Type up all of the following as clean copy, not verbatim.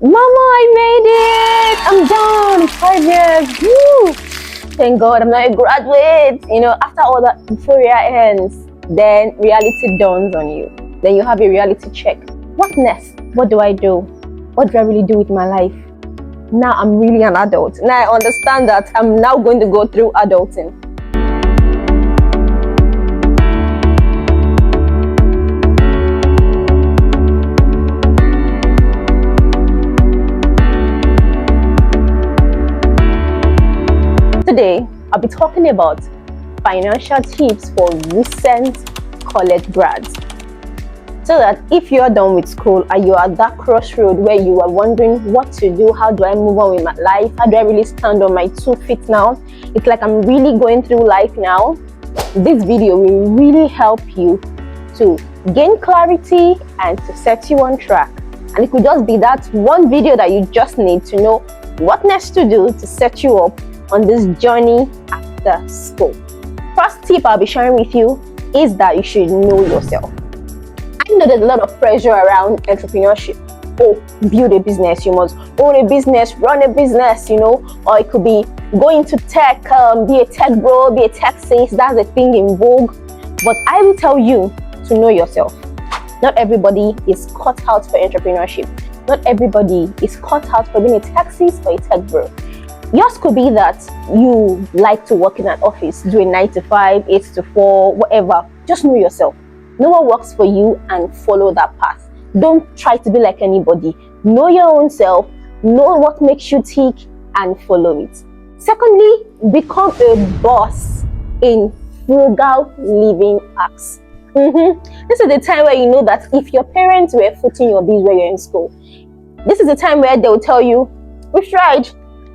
Mama, I made it! I'm done! 5 years! Woo! Thank God I'm not a graduate! You know, after all that euphoria ends, then reality dawns on you. Then you have a reality check. What next? What do I do? What do I really do with my life? Now I'm really an adult. Now I understand that I'm now going to go through adulting. Today, I'll be talking about financial tips for recent college grads. So that if you're done with school and you're at that crossroad where you are wondering what to do, how do I move on with my life? How do I really stand on my 2 feet now? It's like I'm really going through life now. This video will really help you to gain clarity and to set you on track. And it could just be that one video that you just need to know what next to do to set you up on this journey after school. First tip I'll be sharing with you is that you should know yourself. I know there's a lot of pressure around entrepreneurship. Oh, build a business, you must own a business, run a business, you know, or it could be going to tech, be a tech bro, be a tech sales. That's a thing in vogue. But I will tell you to know yourself. Not everybody is cut out for entrepreneurship. Not everybody is cut out for being a tech sales or a tech bro. Yours could be that you like to work in an office, do a 9 to 5, 8 to 4, whatever. Just know yourself. Know what works for you and follow that path. Don't try to be like anybody. Know your own self, know what makes you tick, and follow it. Secondly, become a boss in frugal living acts. This is the time where you know that if your parents were footing your bills when you're in school, this is the time where they'll tell you, we've tried.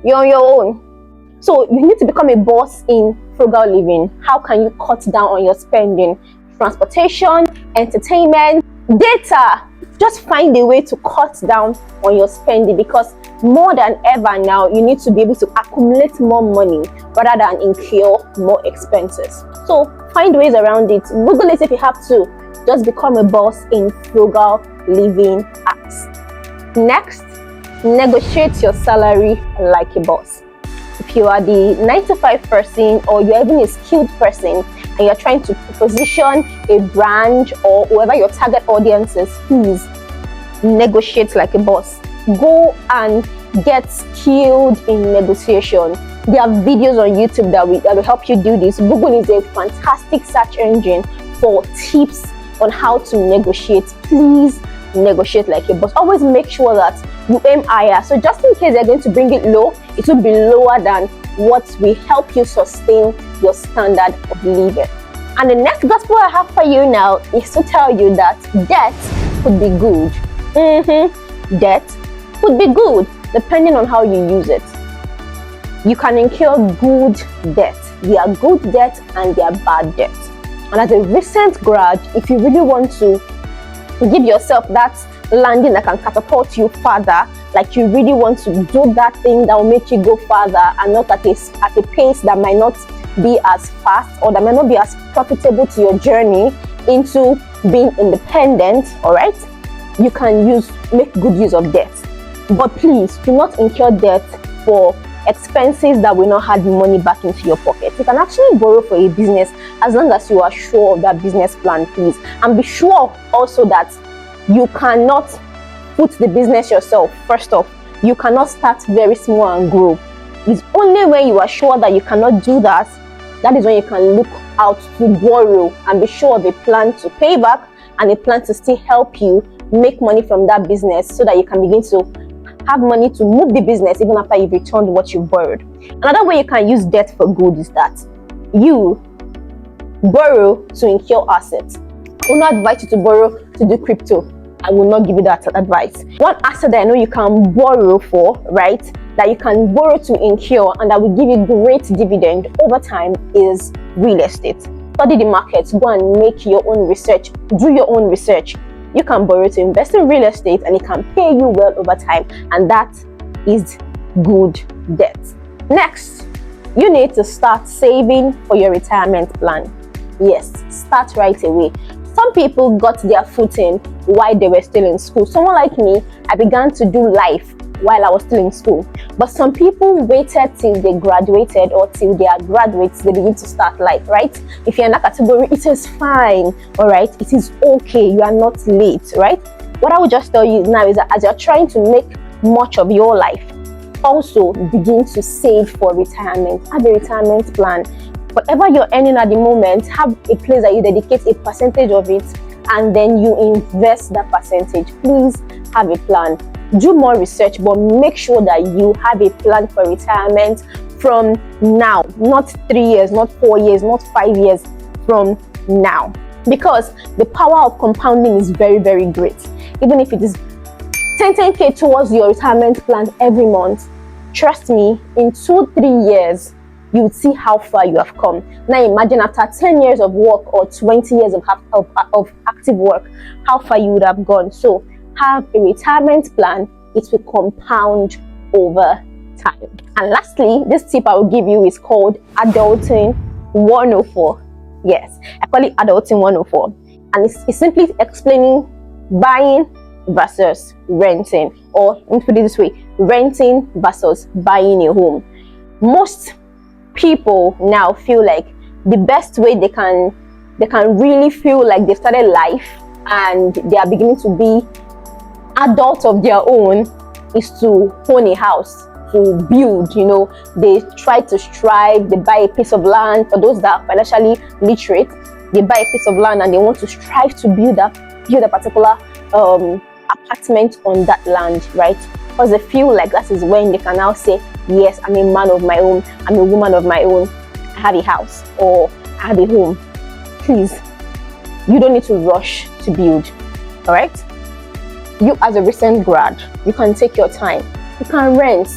You're on your own. So you need to become a boss in frugal living. How can you cut down on your spending? Transportation, entertainment, data. Just find a way to cut down on your spending, because more than ever now, you need to be able to accumulate more money rather than incur more expenses. So find ways around it. Google it if you have to. Just become a boss in frugal living acts. Next, negotiate your salary like a boss. If you are the 9 to 5 person, or you're even a skilled person and you're trying to position a brand or whoever your target audience is, please negotiate like a boss. Go and get skilled in negotiation. There are videos on YouTube that will help you do this. Google is a fantastic search engine for tips on how to negotiate. Please negotiate like a boss. Always make sure that you aim higher. So just in case they're going to bring it low, it will be lower than what will help you sustain your standard of living. And the next gospel I have for you now is to tell you that debt could be good. Debt could be good depending on how you use it. You can incur good debt. There are good debt and there are bad debt. And as a recent grad, if you really want to give yourself that landing that can catapult you further, like you really want to do that thing that will make you go further and not at a pace that might not be as fast or that might not be as profitable to your journey into being independent, all right, you can make good use of debt. But please do not incur debt for expenses that will not add money back into your pocket. You can actually borrow for a business as long as you are sure of that business plan, please. And be sure also that you cannot put the business yourself. First off, you cannot start very small and grow. It's only when you are sure that you cannot do that, that is when you can look out to borrow and be sure of a plan to pay back and a plan to still help you make money from that business so that you can begin to have money to move the business even after you've returned what you borrowed. Another way you can use debt for good is that you borrow to incur assets. I will not advise you to borrow to do crypto. I will not give you that advice. One asset that I know you can borrow for, right, that you can borrow to incur and that will give you great dividend over time is real estate. Study the markets, go and make your own research, do your own research. You can borrow to invest in real estate and it can pay you well over time, and that is good debt. Next, you need to start saving for your retirement plan. Yes, start right away. Some people got their footing while they were still in school. Someone like me, I began to do life while I was still in school. But some people waited till they graduated or till they are graduates, they begin to start life, right? If you're in that category, it is fine, all right? It is okay, you are not late, right? What I will just tell you now is that as you're trying to make much of your life, also begin to save for retirement. Have a retirement plan. Whatever you're earning at the moment, have a place that you dedicate a percentage of it, and then you invest that percentage. Please have a plan. Do more research, but make sure that you have a plan for retirement from now. Not 3 years, not 4 years, not 5 years, from now. Because the power of compounding is very, very great. Even if it is 10k towards your retirement plan every month, trust me, in 2-3 years, you would see how far you have come. Now imagine after 10 years of work or 20 years of active work, how far you would have gone. So have a retirement plan. It will compound over time. And lastly, this tip I will give you is called Adulting 104. Yes, I call it Adulting 104. And it's simply explaining buying versus renting, or let me put it this way, renting versus buying a home. Most people now feel like the best way they can really feel like they've started life and they are beginning to be adults of their own is to own a house, to build. They try to strive, they buy a piece of land. For those that are financially literate, they buy a piece of land and they want to strive to build a particular apartment on that land, right? Because they feel like that is when they can now say, yes, I'm a man of my own, I'm a woman of my own, I have a house or I have a home. Please, you don't need to rush to build, all right? You as a recent grad, you can take your time, you can rent,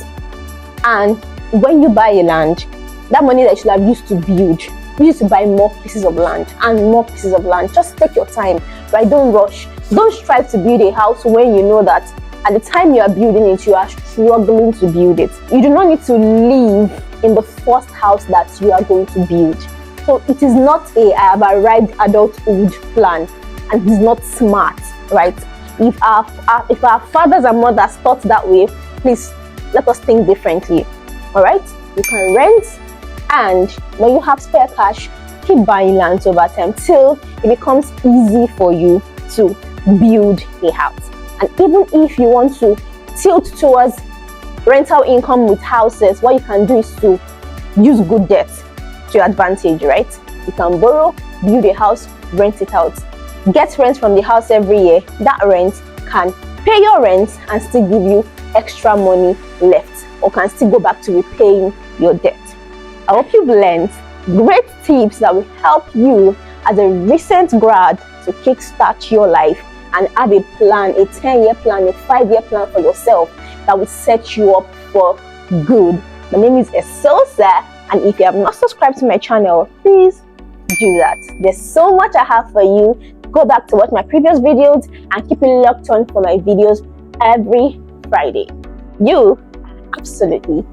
and when you buy a land, that money that you should have used to build, you used to buy more pieces of land and more pieces of land. Just take your time, right? Don't rush. Don't strive to build a house when you know that at the time you are building it, you are struggling to build it. You do not need to live in the first house that you are going to build. So it is not I have arrived adulthood plan, and it's not smart, right? If our fathers and mothers thought that way, please let us think differently. All right? You can rent, and when you have spare cash, keep buying lands over time till it becomes easy for you to build a house. And even if you want to tilt towards rental income with houses, what you can do is to use good debt to your advantage, right? You can borrow, build a house, rent it out. Get rent from the house every year. That rent can pay your rent and still give you extra money left, or can still go back to repaying your debt. I hope you've learned great tips that will help you as a recent grad to kickstart your life and have a plan, a 10-year plan, a 5-year plan for yourself that will set you up for good. My name is Esosa, and if you have not subscribed to my channel, please do that. There's so much I have for you. Go back to watch my previous videos and keep it locked on for my videos every Friday. You are absolutely